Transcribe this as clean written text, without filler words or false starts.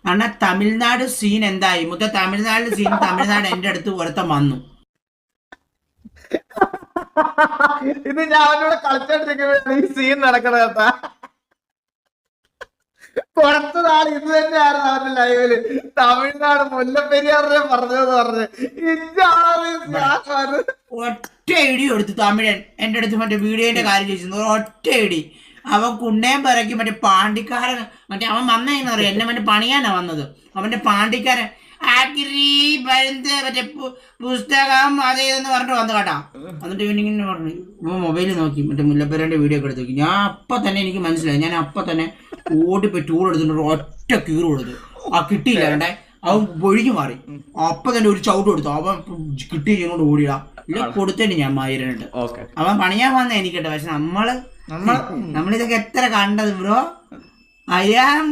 കാരണം തമിഴ്നാട് സീൻ എന്തായി തമിഴ്നാട് സീൻ തമിഴ്നാട് എന്റെ അടുത്ത് ഒരുത്തം വന്നു. ഇത് ഞാൻ അവനോട് കളിച്ചോണ്ടിരിക്കുമ്പോഴാണ് ഈ സീൻ നടക്കണത്. കുറച്ചു നാൾ ഇത് തന്നെയായിരുന്നു അവരുടെ ലൈവില്. തമിഴ്നാട് മുല്ലപ്പെരിയാറിനെ പറഞ്ഞതെന്ന് പറഞ്ഞ് ഒറ്റ ഇടി കൊടുത്തു തമിഴൻ എന്റെ അടുത്ത്. മറ്റേ വീഡിയോന്റെ കാര്യം ചോദിച്ചു, ഒറ്റ ഇടി. അവൻ കുണ്ണേം പിറക്കി മറ്റേ പാണ്ടിക്കാരൻ, മറ്റേ അവൻ വന്നറിയാം എന്നെ മറ്റേ പണിയാനാ വന്നത്. അവന്റെ പാണ്ടിക്കാരൻ മറ്റേ പുസ്തകം അതേതെന്ന് പറഞ്ഞിട്ട് വന്നു കേട്ടാ. എന്നിട്ട് ഇവനിങ്ങനെ പറഞ്ഞു, ഇവൻ മൊബൈലിൽ നോക്കി മറ്റേ മുല്ലപ്പെരിയാറിന്റെ വീഡിയോ ഒക്കെ എടുത്ത് നോക്കി. ഞാൻ അപ്പൊ തന്നെ എനിക്ക് മനസ്സിലായി. ഞാൻ അപ്പൊ തന്നെ ഓടിപ്പോയി ടൂൾ എടുത്തിട്ട് ഒറ്റ കീറ് കൊടുത്തു. കിട്ടിയില്ല വേണ്ടേ, അവൻ ഒഴിഞ്ഞു മാറി. അപ്പൊ തന്നെ ഒരു ചവിട്ട് കൊടുത്തു. അവൻ കിട്ടി ചെയ്യുന്നോണ്ട് ഓടിയിടാ. ഇല്ല കൊടുത്തേണ്ടി ഞാൻ 1000 അവൻ പണിയാൻ വന്ന എനിക്കട്ടെ. പക്ഷെ നമ്മളിതൊക്കെ എത്ര കണ്ടത് ബ്രോ. അയാം